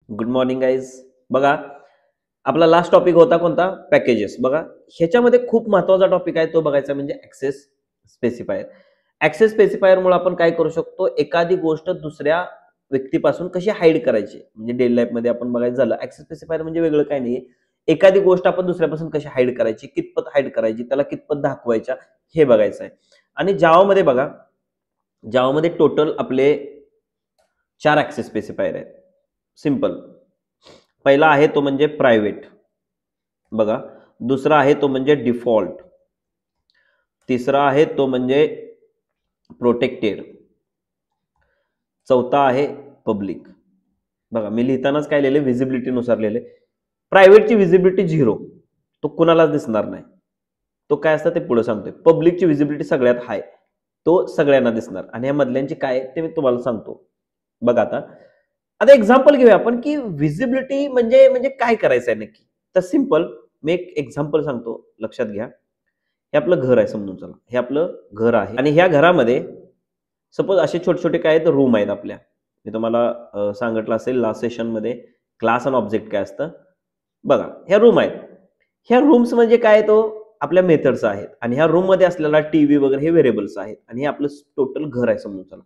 Good morning guys. बघा, आपला last topic होता कोणता? पॅकेजेस. बघा, ह्याच्यामध्ये खूप महत्वाचा टॉपिक आहे तो बघायचा म्हणजे ऍक्सेस स्पेसिफायर. ऍक्सेस स्पेसिफायरमुळे आपण काय करू शकतो? एखादी गोष्ट दुसऱ्या व्यक्तीपासून कशी हाईड करायची, म्हणजे डेली लाईफ मध्ये आपण बघायचं झालं ऍक्सेस स्पेसिफायर म्हणजे वेगळं काही नाही. एखादी गोष्ट आपण दुसऱ्यापासून कशी हाईड करायची, कितपत हाईड करायची, त्याला कितपत दाखवायच्या, हे बघायचं आहे. आणि जावामध्ये बघा, जावामध्ये टोटल आपले 4 ऍक्सेस स्पेसिफायर आहेत. सिंपल. पहिला आहे तो म्हणजे प्रायव्हेट. बघा, दुसरा आहे तो म्हणजे डिफॉल्ट. तिसरा आहे तो म्हणजे प्रोटेक्टेड. चौथा आहे पब्लिक. बघा, मी लिहितानाच काय लिहिले, व्हिजिबिलिटी नुसार लिहिले. प्रायव्हेटची व्हिजिबिलिटी 0, तो कुणालाच दिसणार नाही. तो काय असतं ते पुढे सांगतोय. पब्लिकची व्हिजिबिलिटी सगळ्यात हाय, तो सगळ्यांना दिसणार. आणि या मधल्यांची काय ते मी तुम्हाला सांगतो. बघा, आता एक्झाम्पल घेऊया आपण की व्हिजिबिलिटी म्हणजे म्हणजे काय करायचं आहे नक्की. तर सिंपल, मी एक एक्झाम्पल सांगतो, लक्षात घ्या. हे आपलं घर आहे, समजून चला. हे आपलं घर आहे आणि ह्या घरामध्ये सपोज असे छोटे छोटे काय आहेत, रूम आहेत आपल्या. मी तुम्हाला सांगितलं असेल लास्ट सेशन मध्ये क्लास आणि ऑब्जेक्ट काय असतं. बघा, ह्या रूम आहेत. ह्या रूम्स म्हणजे काय, तो आपल्या मेथड्स आहेत. आणि ह्या रूम मध्ये असलेला टीव्ही वगैरे हे व्हेरिएबल्स आहेत. आणि हे आपलं टोटल घर आहे, समजून चला.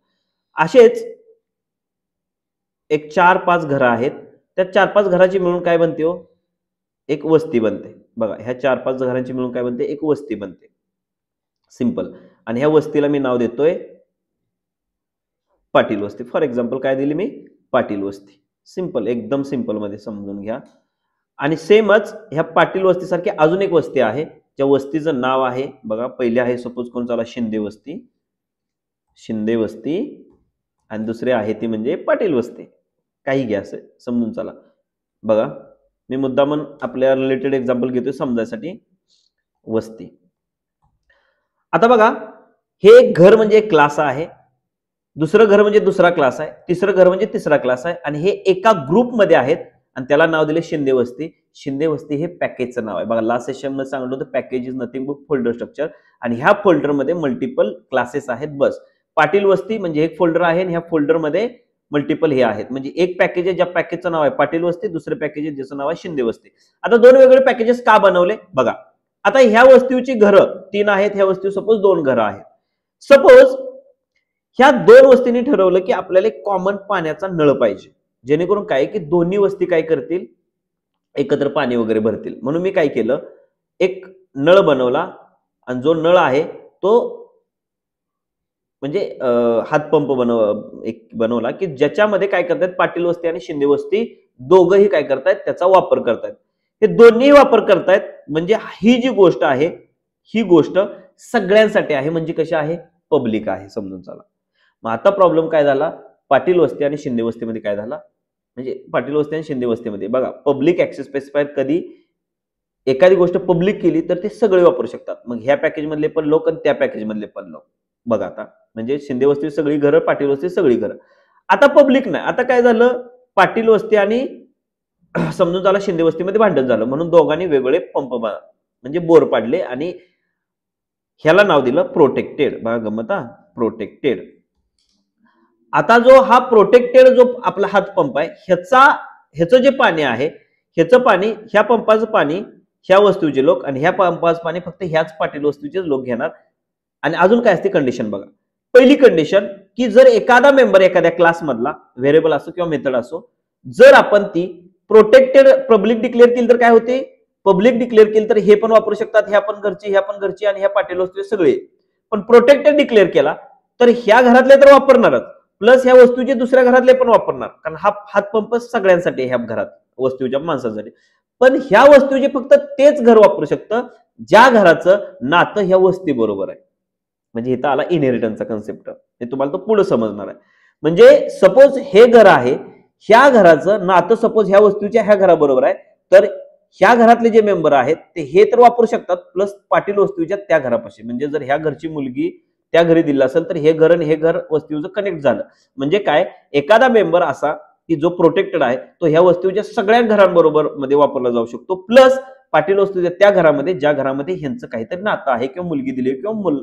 असेच एक 4-5 घरं आहेत. त्या 4-5 घराची मिळून काय बनते हो? एक वस्ती बनते. बघा, ह्या 4-5 घरांची मिळून काय बनते? एक वस्ती बनते. सिंपल. आणि ह्या वस्तीला मी नाव देतोय पाटील वस्ती. फॉर एक्झाम्पल काय दिली मी? पाटील वस्ती. सिंपल, एकदम सिंपल मध्ये समजून घ्या. आणि सेमच ह्या पाटील वस्तीसारखी अजून एक वस्ती आहे, ज्या वस्तीचं नाव आहे, बघा, पहिले आहे सपोज कोण, चला, शिंदे वस्ती. शिंदे वस्ती. आणि दुसरे आहे ती म्हणजे पाटील वस्ती. काही घ्या, असं समजून चला. बघा, मी मुद्दामन आपल्या रिलेटेड एक्झाम्पल घेतोय समजायसाठी. वस्ती. आता बघा, हे एक घर म्हणजे एक क्लास आहे, दुसरं घर म्हणजे दुसरा क्लास आहे, तिसरं घर म्हणजे तिसरा क्लास आहे. आणि हे एका ग्रुपमध्ये आहेत आणि त्याला नाव दिले शिंदे वस्ती. शिंदे वस्ती हे पॅकेजचं नाव आहे. बघा, लास्ट सेशन मध्ये सांगितलं होतं package is nothing but folder structure. आणि ह्या फोल्डरमध्ये मल्टिपल क्लासेस आहेत. बस, पाटील वस्ती म्हणजे एक फोल्डर आहे आणि ह्या फोल्डरमध्ये मल्टिपल हे आहेत. म्हणजे एक पॅकेज आहे, ज्या पॅकेजचं नाव आहे पाटील वस्ती, दुसरे पॅकेज आहे ज्याचं नाव आहे शिंदे वस्ती. आता दोन वेगळे पॅकेजेस का बनवले? बघा, आता ह्या वस्तीची घरं 3 आहेत, ह्या वस्ती सपोज 2 घरं आहेत. सपोज ह्या 2 वस्तींनी ठरवलं की आपल्याला एक कॉमन पाण्याचा नळ पाहिजे, जेणेकरून काय की दोन्ही वस्ती काय करतील, एकत्र पाणी वगैरे भरतील. म्हणून मी काय केलं, एक नळ बनवला. आणि जो नळ आहे तो म्हणजे हातपंप बनवला की ज्याच्यामध्ये काय करतात, पाटील वस्ती आणि शिंदे वस्ती दोघंही काय करतायत, त्याचा वापर करतायत. हे दोन्ही वापर करतायत. म्हणजे ही जी गोष्ट आहे, ही गोष्ट सगळ्यांसाठी आहे, म्हणजे कशी आहे, पब्लिक आहे, समजून चला. मग आता प्रॉब्लेम काय झाला, पाटील वस्ती आणि शिंदे वस्तीमध्ये काय झाला, म्हणजे पाटील वस्ती आणि शिंदे वस्तीमध्ये बघा, पब्लिक ऍक्सेस स्पेसिफायर कधी एखादी गोष्ट पब्लिक केली तर ते सगळे वापरू शकतात. मग ह्या पॅकेज मधले पण लोक आणि त्या पॅकेज मधले पण लोक. बघा, आता म्हणजे शिंदे वस्ती सगळी घरं, पाटील वस्ती सगळी घरं. आता पब्लिक नाही. आता काय झालं, पाटील वस्ती आणि समजून झाला शिंदे वस्तीमध्ये भांडण झालं, म्हणून दोघांनी वेगळे पंप म्हणजे बोर पाडले आणि ह्याला नाव दिलं प्रोटेक्टेड. बघा गमत, प्रोटेक्टेड. आता जो हा प्रोटेक्टेड जो आपला हातपंप आहे, ह्याचं जे पाणी आहे, ह्याचं पाणी, ह्या पंपाचं पाणी ह्या वस्तूचे लोक आणि ह्या पंपाचं पाणी फक्त ह्याच पाटील वस्तूचे लोक घेणार. आणि अजून काय असते कंडिशन बघा. पहिली कंडिशन की जर एखादा मेंबर एखाद्या क्लासमधला व्हेरिएबल असो किंवा मेथड असो, जर आपण ती प्रोटेक्टेड पब्लिक डिक्लेअर केली तर काय होते, पब्लिक डिक्लेअर केली तर हे पण वापरू शकतात, ह्या पण घरची, ह्या पण घरची आणि ह्या पाटील वस्तू सगळे. पण प्रोटेक्टेड डिक्लेअर केला तर ह्या घरातले तर वापरणारच, प्लस ह्या वस्तूचे दुसऱ्या घरातले पण वापरणार, कारण हा हातपंप सगळ्यांसाठी, ह्या घरात वस्तूच्या माणसासाठी. पण ह्या वस्तूचे फक्त तेच घर वापरू शकतं ज्या घराचं नातं ह्या वस्ती बरोबर आहे. म्हणजे इथं आला इनहेरिटन्सचा कन्सेप्ट. हे तुम्हाला तो पुढे समजणार आहे. म्हणजे सपोज हे घर आहे, ह्या घराचं नातं सपोज ह्या वस्तूच्या ह्या घराबरोबर आहे, तर ह्या घरातले जे मेंबर आहेत ते हे तर वापरू शकतात, प्लस पाटील वस्तूच्या त्या घरापाशी. म्हणजे जर ह्या घरची मुलगी त्या घरी दिला असेल तर हे घर आणि हे घर वस्तूचं कनेक्ट झालं. म्हणजे काय, एखादा मेंबर असा की जो प्रोटेक्टेड आहे तो ह्या वस्तूच्या सगळ्या घरांबरोबर मध्ये वापरला जाऊ शकतो, प्लस पाटील वस्तूच्या त्या घरामध्ये ज्या घरामध्ये ह्यांचं काहीतरी नातं आहे, किंवा मुलगी दिली किंवा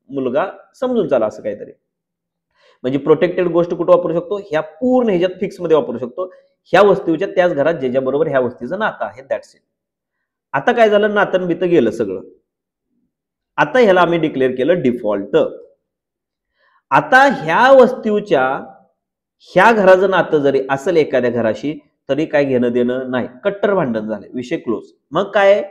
मुलगा, समजून चला असं काहीतरी. म्हणजे प्रोटेक्टेड गोष्ट कुठे वापरू शकतो, ह्या पूर्ण ह्याच्यात फिक्स मध्ये वापरू शकतो. ह्या वस्तूच्या त्याच घरात ज्याच्या बरोबर ह्या वस्तीचं नातं आहे, दॅट्स इट. आता काय झालं, नातं बितं गेलं सगळं. आता ह्याला आम्ही डिक्लेअर केलं डिफॉल्ट. आता ह्या वस्तूच्या ह्या घराचं नातं जरी असेल एखाद्या घराशी तरी काय घेणं देणं नाही, कट्टर भांडण झाले, विषय क्लोज. मग काय,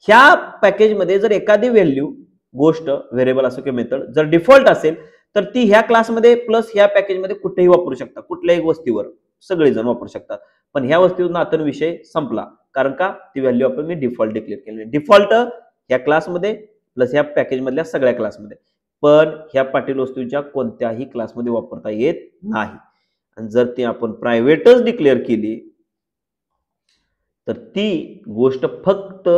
ह्या पॅकेजमध्ये जर एखादी व्हॅल्यू, गोष्ट, व्हेरिएबल असो किंवा मेथड जर डिफॉल्ट असेल तर ती ह्या क्लासमध्ये प्लस ह्या पॅकेजमध्ये कुठेही वापरू शकता, कुठल्याही वस्तीवर सगळेजण वापरू शकतात. पण ह्या वस्तीवर नातं विषय संपला, कारण का ती व्हॅल्यू आपण मी डिफॉल्ट डिक्लेअर केली. डिफॉल्ट ह्या क्लासमध्ये प्लस ह्या पॅकेजमधल्या सगळ्या क्लासमध्ये, पण ह्या पाटील वस्तूच्या कोणत्याही क्लासमध्ये वापरता येत नाही. आणि जर ती आपण प्रायव्हेटच डिक्लेअर केली तर ती गोष्ट फक्त,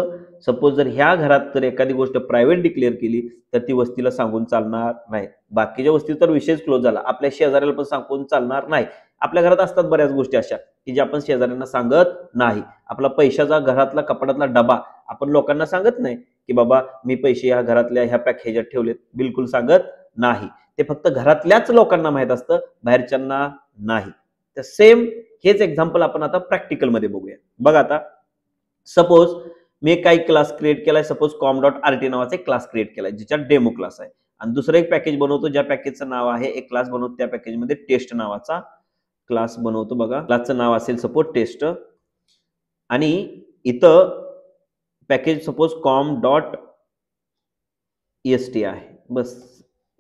सपोज जर ह्या घरात जर एखादी गोष्ट प्रायव्हेट डिक्लेअर केली तर ती वस्तीला सांगून चालणार नाही. बाकीच्या वस्ती तर विषयच क्लोज झाला, आपल्या शेजाऱ्याला पण सांगून चालणार नाही. आपल्या घरात असतात बऱ्याच गोष्टी अशा की ज्या आपण शेजाऱ्यांना सांगत नाही. आपला पैशाचा, घरातला, कपाटातला डबा आपण लोकांना सांगत नाही की बाबा मी पैसे ह्या घरातल्या ह्या पॅकेजात ठेवलेत, बिलकुल सांगत नाही. ते फक्त घरातल्याच लोकांना माहित असतं, बाहेरच्यांना नाही. तर सेम हेच एक्झाम्पल आपण आता प्रॅक्टिकल मध्ये बघूया. बघा आता, सपोज मी एक काही क्लास क्रिएट केलाय, सपोज com.rt नावाचा एक क्लास क्रिएट केलाय ज्याच्यात डेमो क्लास आहे, आणि दुसरं एक पॅकेज बनवतो ज्या पॅकेजचं नाव आहे, एक क्लास बनवतो त्या पॅकेजमध्ये टेस्ट नावाचा क्लास बनवतो. बघा, क्लासचं नाव असेल सपोज टेस्ट, आणि इथं पॅकेज सपोज com.est आहे, बस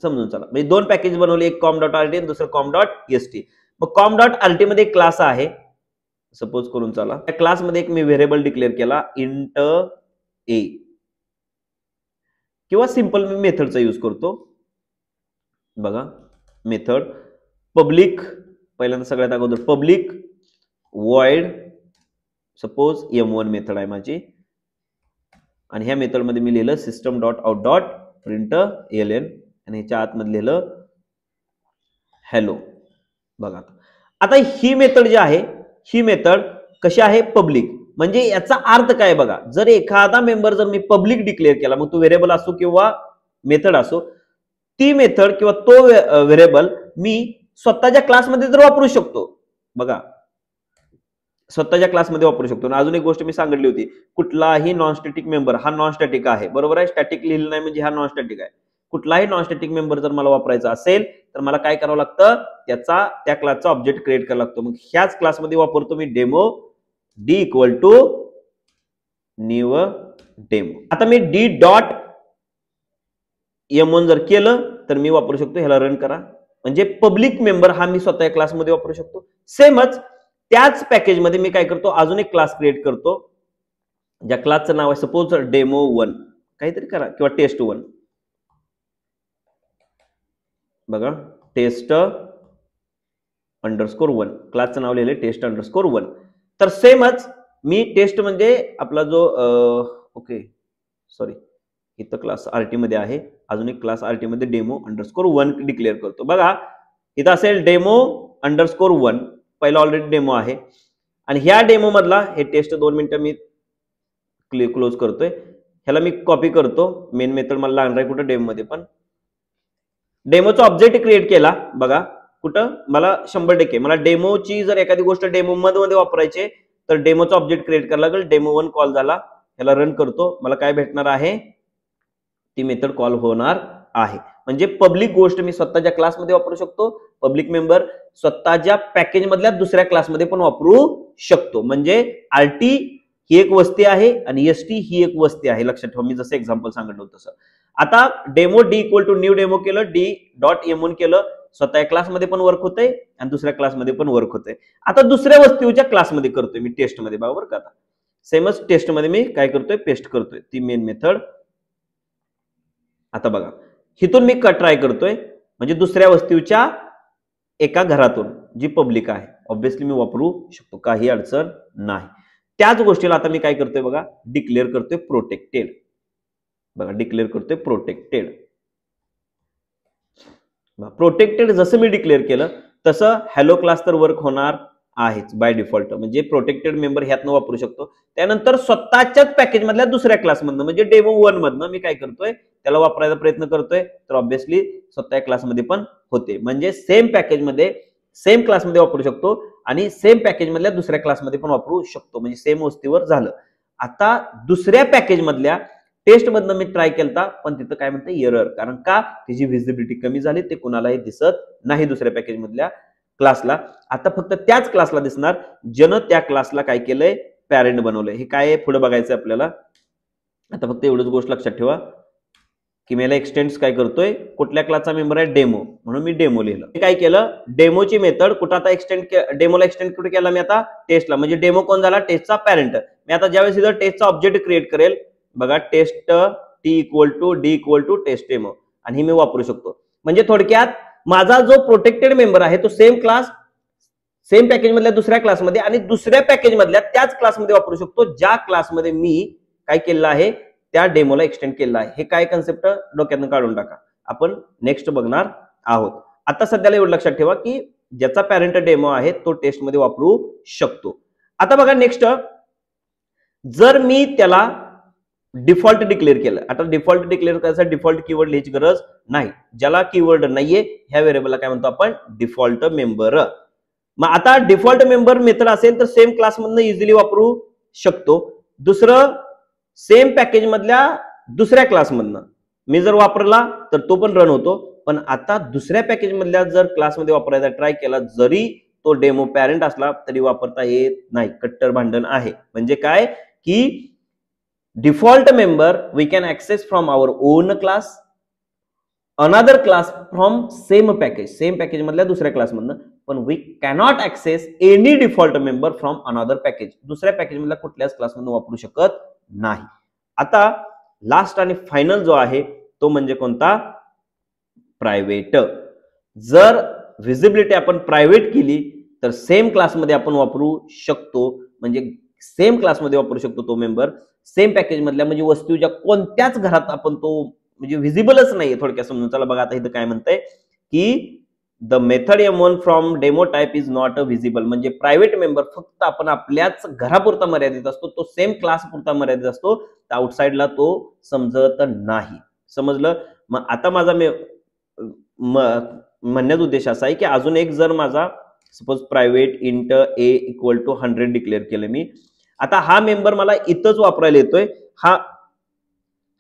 समजून चला. म्हणजे दोन पॅकेज बनवले, एक com.rt आणि दुसरं com.est. मग com.rt मध्ये एक क्लास आहे, सपोज करून चला, त्या क्लासमध्ये एक मी व्हेरिएबल डिक्लेअर केला इंट ए, किंवा सिंपल मी मेथडचा यूज करतो. बघा, मेथड पब्लिक, पहिल्यांदा सगळ्यात अगोदर public void, suppose m1 method आहे माझी, आणि ह्या मेथड मध्ये मी लिहिलं system dot out dot print ln, आणि ह्याच्या आतमध्ये लिहिलं हॅलो. बघा, आता ही मेथड जी आहे, ही मेथड कशी आहे, पब्लिक. म्हणजे याचा अर्थ काय बघा, जर एखादा मेंबर जर मी पब्लिक डिक्लेअर केला, मग तो व्हेरिएबल असो किंवा मेथड असो, ती मेथड किंवा तो व्हेरिएबल मी स्वतःच्या क्लासमध्ये जर वापरू शकतो. बघा, स्वतःच्या क्लासमध्ये वापरू शकतो. आणि अजून एक गोष्ट मी सांगितली होती, कुठलाही नॉन स्टॅटिक मेंबर, हा नॉन स्टॅटिक आहे, बरोबर आहे, स्टॅटिक लिहिलं नाही म्हणजे हा नॉन स्टॅटिक आहे. कुठलाही नॉन स्टॅटिक मेंबर जर मला वापरायचा असेल तर मला काय करावं लागतं, त्याचा, त्या क्लासचा ऑब्जेक्ट क्रिएट करावा लागतो. मग ह्याच क्लासमध्ये वापरतो मी demo, D equal to new demo. आता मी डी डॉट m1 जर केलं तर मी वापरू शकतो, ह्याला रन करा, म्हणजे पब्लिक मेंबर हा मी स्वतः क्लासमध्ये वापरू शकतो. सेमच त्याच पॅकेजमध्ये मी काय करतो, अजून एक क्लास क्रिएट करतो ज्या क्लासचं नाव आहे सपोज डेमो 1, काहीतरी करा, किंवा टेस्ट 1. बघा, टेस्ट अंडरस्कोर 1, क्लासचं नाव लिहिले टेस्ट अंडरस्कोर 1. तर सेमच मी टेस्ट म्हणजे आपला जो ओके सॉरी, इथं क्लास आरटी मध्ये आहे, अजून एक क्लास आरटी मध्ये डेमो अंडरस्कोर 1 डिक्लेअर करतो. बघा, इथं असेल डेमो अंडरस्कोर 1, पहिला ऑलरेडी डेमो आहे, आणि ह्या डेमो मधला हे टेस्ट 2 मिनिटं मी क्लोज करतोय, ह्याला मी कॉपी करतो, मेन मेथड मला लागणार आहे कुठं, डेमो मध्ये. पण डेमोचा ऑब्जेक्ट क्रिएट केला, बघा कुठं, मला 100% मला डेमोची जर एखादी गोष्ट डेमो मध्ये वापरायची तर डेमोचा ऑब्जेक्ट क्रिएट करायला लागेल. डेमो 1 कॉल झाला, ह्याला रन करतो, मला काय भेटणार आहे, ती मेथड कॉल होणार आहे. म्हणजे पब्लिक गोष्ट मी स्वतःच्या क्लासमध्ये वापरू शकतो, पब्लिक मेंबर स्वतःच्या पॅकेज मधल्या दुसऱ्या क्लासमध्ये पण वापरू शकतो. म्हणजे आरटी ही एक वस्ती आहे आणि एसटी ही एक वस्ती आहे, लक्षात ठेवा, मी जसं एक्झाम्पल सांगितलं होतं तसं. आता demo D equal to new demo केलं, डी डॉट m1 केलं, स्वतः क्लासमध्ये पण वर्क होतंय आणि दुसऱ्या क्लासमध्ये पण वर्क होतंय. आता दुसऱ्या वस्तूच्या क्लासमध्ये करतोय मी, टेस्टमध्ये, बरोबर का. आता सेमच टेस्टमध्ये मी काय करतोय, पेस्ट करतोय ती मेन मेथड. आता बघा, इथून मी ट्राय करतोय, म्हणजे दुसऱ्या वस्तूच्या एका घरातून जी पब्लिक आहे ऑब्व्हियसली मी वापरू शकतो, काही अडचण नाही. त्याच गोष्टीला आता मी काय करतोय बघा, डिक्लेअर करतोय प्रोटेक्टेड. बघा, डिक्लेअर करतोय प्रोटेक्टेड. प्रोटेक्टेड जसं मी डिक्लेअर केलं तसं हॅलो क्लास तर वर्क होणार आहेच बाय डिफॉल्ट, म्हणजे प्रोटेक्टेड मेंबर ह्यातनं वापरू शकतो. त्यानंतर स्वतःच्याच पॅकेज मधल्या दुसऱ्या क्लासमधनं, म्हणजे डेमो 1 मधनं मी काय करतोय, त्याला वापरायचा प्रयत्न करतोय, तर ऑब्व्हियसली स्वतः क्लासमध्ये पण होते. म्हणजे सेम पॅकेजमध्ये सेम क्लासमध्ये वापरू शकतो, आणि सेम पॅकेज मधल्या दुसऱ्या क्लासमध्ये पण वापरू शकतो, म्हणजे सेम वस्तीवर झालं. आता दुसऱ्या पॅकेज मधल्या टेस्ट मधनं मी ट्राय केलता, पण तिथं काय म्हणते एरर, कारण का त्याची व्हिजिबिलिटी कमी झाली, ते कुणालाही दिसत नाही दुसऱ्या पॅकेज मधल्या क्लासला. आता फक्त त्याच क्लासला दिसणार ज्यानं त्या क्लासला काय केलंय, पॅरेंट बनवलंय. हे काय पुढे बघायचं आपल्याला. आता फक्त एवढंच गोष्ट लक्षात ठेवा की मला एक्सटेंड्स काय करतोय, कुठल्या क्लासचा मेंबर आहे, डेमो, म्हणून मी डेमो लिहिलं. काय केलं, डेमोची मेथड कुठं आता एक्सटेंड, डेमोला एक्सटेंड कुठे केला मी आता, टेस्टला. म्हणजे डेमो कोण झाला, टेस्टचा पॅरेंट. मी आता ज्यावेळेस इथं टेस्टचा ऑब्जेक्ट क्रिएट करेल, बघा test t equal to d equal to test demo, आणि ही मी वापरू शकतो. म्हणजे थोडक्यात माझा जो प्रोटेक्टेड मेंबर आहे तो सेम क्लास, सेम पॅकेज मधल्या दुसऱ्या क्लासमध्ये आणि दुसऱ्या पॅकेज मधल्या त्याच क्लासमध्ये वापरू शकतो ज्या क्लासमध्ये मी काय केलं आहे, त्या डेमोला एक्सटेंड केलं आहे. हे काय कन्सेप्ट डोक्यातून काढून टाका, आपण नेक्स्ट बघणार आहोत. आता सध्याला एवढं लक्षात ठेवा की ज्याचा पॅरेंट डेमो आहे तो टेस्ट मध्ये वापरू शकतो. आता बघा नेक्स्ट, जर मी त्याला डिफॉल्ट डिक्लेअर केलं, आता डिफॉल्ट डिक्लेअर करायचं डिफॉल्ट कीवर्ड लिहायची गरज नाही. ज्याला कीवर्ड नाहीये ह्या व्हेरिएबलला काय म्हणतो आपण, डिफॉल्ट मेंबर. मग आता डिफॉल्ट मेंबर मेथड असेल तर सेम क्लास मधनं इझिली वापरू शकतो. दुसरं, सेम पॅकेज मधल्या दुसऱ्या क्लास मधनं मी जर वापरला तर तो पण रन होतो. पण आता दुसऱ्या पॅकेज मधल्या जर क्लासमध्ये वापरायचा ट्राय केला, जरी तो डेमो पॅरेंट असला तरी वापरता येत नाही. कट्टर भांडण आहे. म्हणजे काय की default member we can access from our own class, another class from same package, same package मधल्या दुसऱ्या क्लास मधनं, पण we cannot access any default member from another package, दुसऱ्या पॅकेज मधल्या कुठल्याच क्लास मधून वापरू शकत नाही. आता लास्ट आणि फायनल जो आहे तो म्हणजे कोणता, प्रायव्हेट. जर व्हिजिबिलिटी आपण प्रायव्हेट केली तर सेम क्लासमध्ये आपण वापरू शकतो, म्हणजे सेम क्लासमध्ये वापरू शकतो तो मेंबर सेम पॅकेज मधल्या, म्हणजे वस्तूच्या कोणत्याच घरात आपण तो म्हणजे व्हिजिबलच नाहीये. थोडक्यात समजून चला. बघा आता इथं काय म्हणतंय की the method M1 from demo type is not a visible, म्हणजे प्रायव्हेट मेंबर फक्त आपण आपल्याच घरापुरता मर्यादित असतो, तो सेम क्लास पुरता मर्यादित असतो, आउटसाइडला तो समजत नाही. समजलं. मग आता माझा म्हणण्याचा उद्देश असा आहे की अजून एक, जर माझा suppose private int a equal to 100 declare केलं मी, आता हा मेंबर मला इथंच वापरायला येतोय,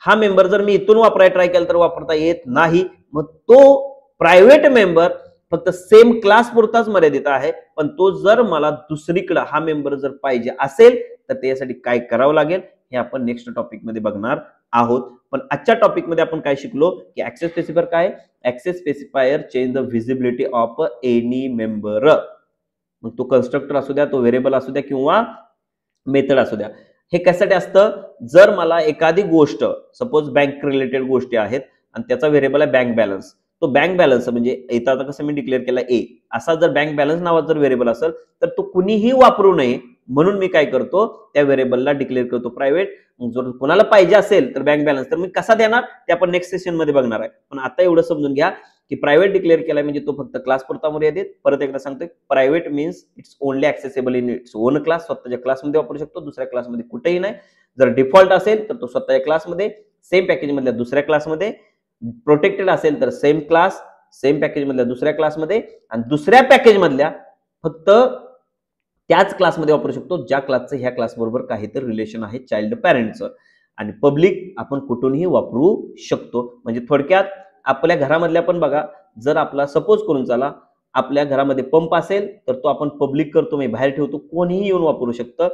हा मेंबर जर मी इथून वापरायला ट्राय केला तर वापरता येत नाही. मग तो प्रायव्हेट मेंबर फक्त सेम क्लास पुरताच मर्यादित आहे, पण तो जर मला दुसरीकडे हा मेंबर जर पाहिजे असेल तर त्यासाठी काय करावं लागेल हे आपण नेक्स्ट टॉपिक मध्ये बघणार आहोत. पण आजच्या टॉपिक मध्ये आपण काय शिकलो की ऍक्सेस स्पेसिफायर काय, access specifier change the visibility of any member. मग तो कन्स्ट्रक्टर असू द्या, तो व्हेरिएबल असू द्या किंवा मेथड असू द्या. हे कशासाठी असतं, जर मला एखादी गोष्ट, सपोज बँक रिलेटेड गोष्टी आहेत आणि त्याचा व्हेरिएबल आहे बँक बॅलन्स, तो बँक बॅलन्स म्हणजे इथं आता कसं मी डिक्लेअर केला ए, असा जर बँक बॅलन्स नावाचा जर व्हेरिएबल असेल तर तो कुणीही वापरू नये, म्हणून मी काय करतो त्या व्हेरिएबलला डिक्लेअर करतो प्रायव्हेट. जर कोणाला पाहिजे असेल तर बँक बॅलन्स, तर मी कसा देणार ते आपण नेक्स्ट सेशन मध्ये बघणार आहे. पण आता एवढं समजून घ्या की प्रायव्हेट डिक्लेअर केलाय म्हणजे तो फक्त क्लास पुरता मर्यादित. परत एकदा सांगतोय, private means it's only accessible in its own class, स्वतःच्या क्लासमध्ये वापरू शकतो, दुसऱ्या क्लासमध्ये कुठेही नाही. जर डिफॉल्ट असेल तर तो स्वतःच्या क्लासमध्ये, सेम पॅकेज मधल्या दुसऱ्या क्लासमध्ये, प्रोटेक्टेड असेल तर सेम क्लास, सेम पॅकेज मधल्या दुसऱ्या क्लासमध्ये, आणि दुसऱ्या पॅकेज मधल्या फक्त त्याच क्लासमध्ये वापरू शकतो ज्या क्लासचं ह्या क्लास बरोबर काहीतरी रिलेशन आहे चाइल्ड पॅरेंटचं. आणि पब्लिक आपण कुठूनही वापरू शकतो. म्हणजे थोडक्यात आपल्या घरामधल्या पण बघा, जर आपला सपोज करून चला आपल्या घरामध्ये पंप असेल तर तो आपण पब्लिक करतो, म्हणजे बाहेर ठेवतो, कोणीही येऊन वापरू शकतं.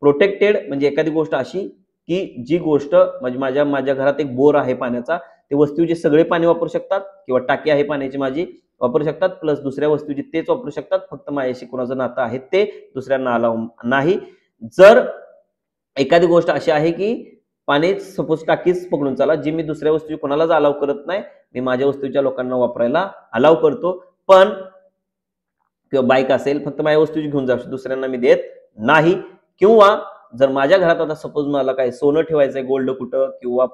प्रोटेक्टेड म्हणजे एखादी गोष्ट अशी की जी गोष्ट म्हणजे माझ्या घरात एक बोर आहे पाण्याचा, ते वस्तूचे सगळे पाणी वापरू शकतात, किंवा टाकी आहे पाण्याची माझी वापरू शकतात, प्लस दुसऱ्या वस्तूची तेच वापरू शकतात, फक्त माझ्याशी कोणाचं नातं आहे ते दुसऱ्यांना अलाव नाही. जर एखादी गोष्ट अशी आहे की पाणी सपोज टाकीच पकडून चला, जी मी दुसऱ्या वस्तूची कोणालाच अलाव करत नाही, मी माझ्या वस्तूच्या लोकांना वापरायला अलाव करतो, पण किंवा बाईक असेल फक्त माझ्या वस्तूची घेऊन जाऊ, दुसऱ्यांना मी देत नाही. किंवा जर माझ्या घरात आता सपोज मला काय सोनं ठेवायचंय, गोल्ड कुठं किंवा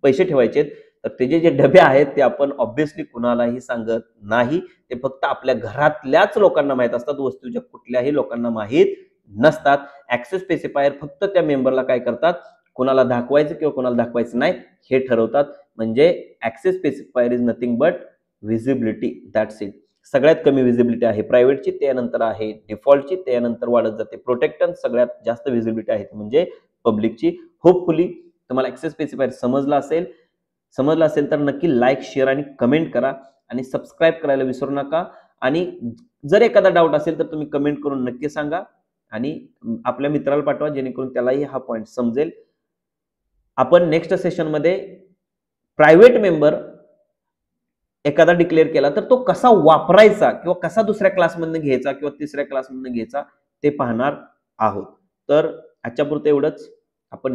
पैसे ठेवायचे, तर त्याचे जे डबे आहेत ते आपण ऑब्व्हियसली कुणालाही सांगत नाही, ते फक्त आपल्या घरातल्याच लोकांना माहित असतात, वस्तूच्या कुठल्याही लोकांना माहित नसतात. ऍक्सेस स्पेसिफायर फक्त त्या मेंबरला काय करतात, कोणाला दाखवायचं किंवा कोणाला दाखवायचं नाही हे ठरवतात. म्हणजे access specifier is nothing but visibility, that's it. सगळ्यात कमी व्हिजिबिलिटी आहे प्रायव्हेटची, त्यानंतर आहे डिफॉल्टची, त्यानंतर वाढत जाते प्रोटेक्टन, सगळ्यात जास्त व्हिजिबिलिटी आहे म्हणजे पब्लिकची. होपफुली तुम्हाला ऍक्सेस स्पेसिफायर समजला असेल तर नक्की लाईक, शेअर आणि कमेंट करा आणि सबस्क्राईब करायला विसरू नका. आणि जर एखादा डाऊट असेल तर तुम्ही कमेंट करून नक्की सांगा आणि आपल्या मित्राला पाठवा जेणेकरून त्यालाही हा पॉईंट समजेल. आपण नेक्स्ट सेशनमध्ये प्रायव्हेट मेंबर एखादा डिक्लेअर केला तर तो कसा वापरायचा किंवा कसा दुसऱ्या क्लासमधनं घ्यायचा किंवा तिसऱ्या क्लासमधनं घ्यायचा ते पाहणार आहोत. तर आजच्या पुरतं एवढंच. आपण